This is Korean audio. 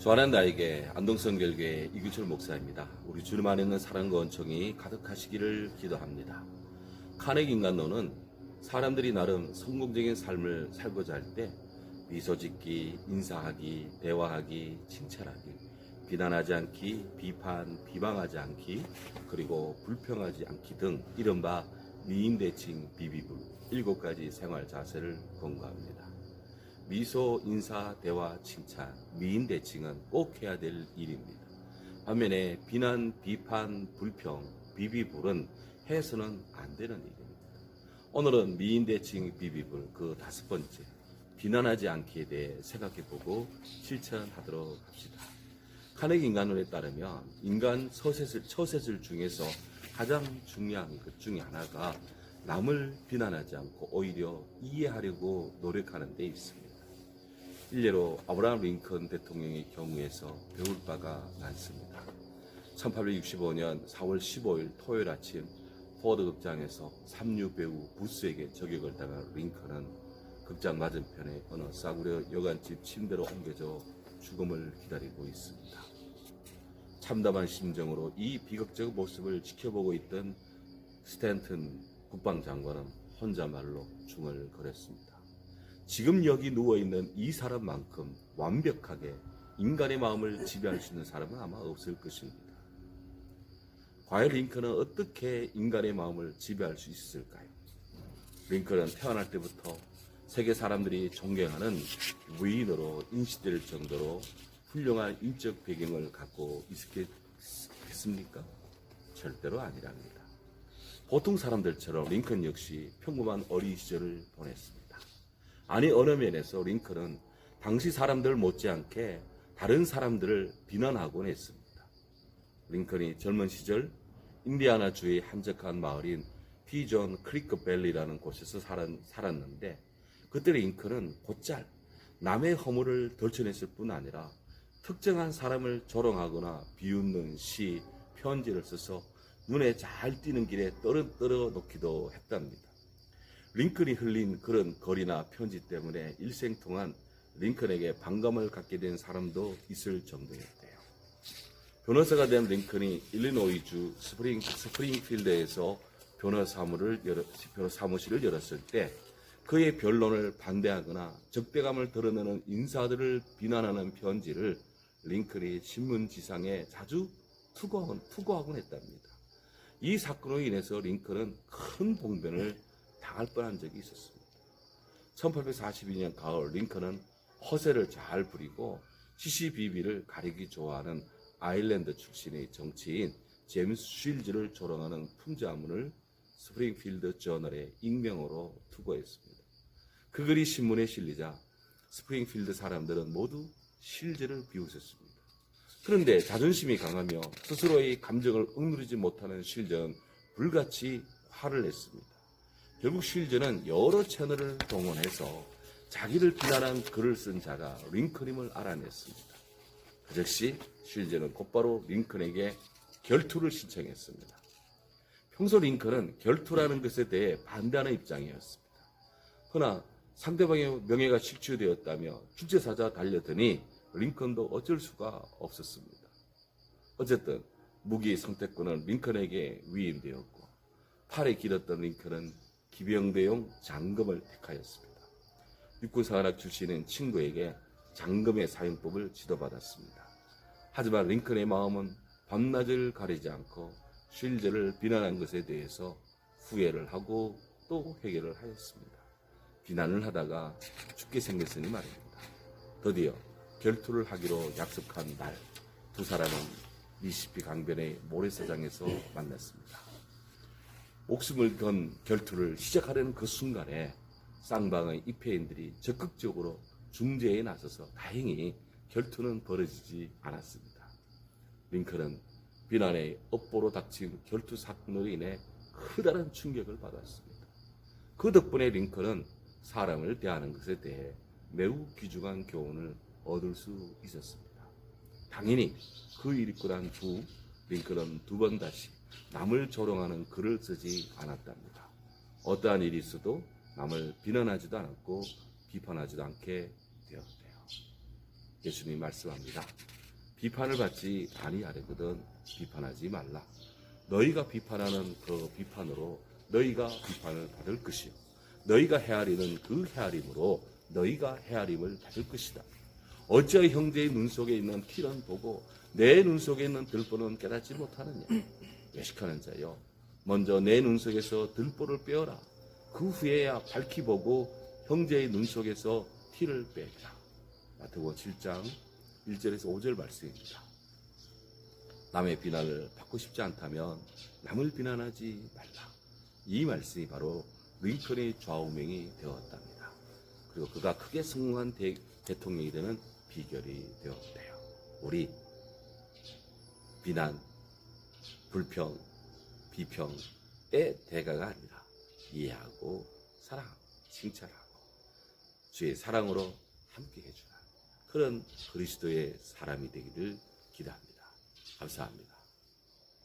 주안한 나에게 안동성결교회 이규철 목사입니다. 우리 주님 안에 있는 사랑과 은총이 가득하시기를 기도합니다. 카네기 인간론은 사람들이 나름 성공적인 삶을 살고자 할 때 미소 짓기, 인사하기, 대화하기, 칭찬하기, 비난하지 않기, 비방하지 않기, 그리고 불평하지 않기 등 이른바 미인대칭 비비불 7가지 생활 자세를 권고합니다. 미소, 인사, 대화, 칭찬, 미인대칭은 꼭 해야 될 일입니다. 반면에 비난, 비판, 불평, 비비불은 해서는 안 되는 일입니다. 오늘은 미인대칭 비비불 그 5번째, 비난하지 않기에 대해 생각해보고 실천하도록 합시다. 카네기 인간론에 따르면 인간 처세술 중에서 가장 중요한 것 중에 하나가 남을 비난하지 않고 오히려 이해하려고 노력하는 데 있습니다. 일례로 아브라함 링컨 대통령의 경우에서 배울 바가 많습니다. 1865년 4월 15일 토요일 아침 포워드 극장에서 삼류 배우 부스에게 저격을 당한 링컨은 극장 맞은편의 어느 싸구려 여관집 침대로 옮겨져 죽음을 기다리고 있습니다. 참담한 심정으로 이 비극적 모습을 지켜보고 있던 스탠튼 국방장관은 혼자말로 중얼거렸습니다. 지금 여기 누워있는 이 사람만큼 완벽하게 인간의 마음을 지배할 수 있는 사람은 아마 없을 것입니다. 과연 링컨은 어떻게 인간의 마음을 지배할 수 있을까요? 링컨은 태어날 때부터 세계 사람들이 존경하는 위인으로 인식될 정도로 훌륭한 인적 배경을 갖고 있었겠습니까? 절대로 아니랍니다. 보통 사람들처럼 링컨 역시 평범한 어린 시절을 보냈습니다. 아니, 어느 면에서 링컨은 당시 사람들 못지않게 다른 사람들을 비난하곤 했습니다. 링컨이 젊은 시절 인디아나주의 한적한 마을인 피존 크리크밸리라는 곳에서 살았는데 그때 링컨은 곧잘 남의 허물을 덜쳐냈을 뿐 아니라 특정한 사람을 조롱하거나 비웃는 시, 편지를 써서 눈에 잘 띄는 길에 떨어 놓기도 했답니다. 링컨이 흘린 그런 글이나 편지 때문에 일생 동안 링컨에게 반감을 갖게 된 사람도 있을 정도였대요. 변호사가 된 링컨이 일리노이주 스프링필드에서 변호사무실을 열었을 때 그의 변론을 반대하거나 적대감을 드러내는 인사들을 비난하는 편지를 링컨이 신문지상에 자주 투고하곤 했답니다. 이 사건으로 인해서 링컨은 큰 봉변을 당할 뻔한 적이 있었습니다. 1842년 가을 링컨은 허세를 잘 부리고 시시비비를 가리기 좋아하는 아일랜드 출신의 정치인 제임스 쉴즈를 조롱하는 풍자문을 스프링필드 저널에 익명으로 투고했습니다. 그 글이 신문에 실리자 스프링필드 사람들은 모두 쉴즈를 비웃었습니다. 그런데 자존심이 강하며 스스로의 감정을 억누르지 못하는 쉴즈는 불같이 화를 냈습니다. 결국 쉴즈는 여러 채널을 동원해서 자기를 비난한 글을 쓴 자가 링컨임을 알아냈습니다. 그 즉시 쉴즈는 곧바로 링컨에게 결투를 신청했습니다. 평소 링컨은 결투라는 것에 대해 반대하는 입장이었습니다. 그러나 상대방의 명예가 실추되었다며 주최사자 달려드니 링컨도 어쩔 수가 없었습니다. 어쨌든 무기 선택권은 링컨에게 위임되었고 팔이 길었던 링컨은 기병대용 장검을 택하였습니다. 육군사관학 출신인 친구에게 장검의 사용법을 지도받았습니다. 하지만 링컨의 마음은 밤낮을 가리지 않고 쉴즈를 비난한 것에 대해서 후회를 하고 또 회개를 하였습니다. 비난을 하다가 죽게 생겼으니 말입니다. 드디어 결투를 하기로 약속한 날, 두 사람은 미시시피 강변의 모래사장에서 만났습니다. 목숨을 건 결투를 시작하려는 그 순간에 쌍방의 입회인들이 적극적으로 중재에 나서서 다행히 결투는 벌어지지 않았습니다. 링컨은 비난의 업보로 닥친 결투 사건으로 인해 커다란 충격을 받았습니다. 그 덕분에 링컨은 사람을 대하는 것에 대해 매우 귀중한 교훈을 얻을 수 있었습니다. 당연히 그 일이 있고 난 후 링컨은 2번 다시 남을 조롱하는 글을 쓰지 않았답니다. 어떠한 일이 있어도 남을 비난하지도 않았고 비판하지도 않게 되었대요. 예수님이 말씀합니다. 비판을 받지 아니하려거든 비판하지 말라. 너희가 비판하는 그 비판으로 너희가 비판을 받을 것이요 너희가 헤아리는 그 헤아림으로 너희가 헤아림을 받을 것이다. 어찌하여 형제의 눈 속에 있는 티는 보고 내 눈 속에 있는 들보는 깨닫지 못하느냐. 외식하는 자여, 먼저 내 눈 속에서 들보를 빼어라. 그 후에야 밝히 보고 형제의 눈 속에서 티를 빼라. 마태복음 7장 1절에서 5절 말씀입니다. 남의 비난을 받고 싶지 않다면 남을 비난하지 말라. 이 말씀이 바로 링컨의 좌우명이 되었답니다. 그리고 그가 크게 성공한 대통령이 되는 비결이 되었대요. 우리 비난, 불평, 비평의 대가가 아니라 이해하고 사랑하고 칭찬하고 주의 사랑으로 함께 해주는 그런 그리스도의 사람이 되기를 기대합니다. 감사합니다.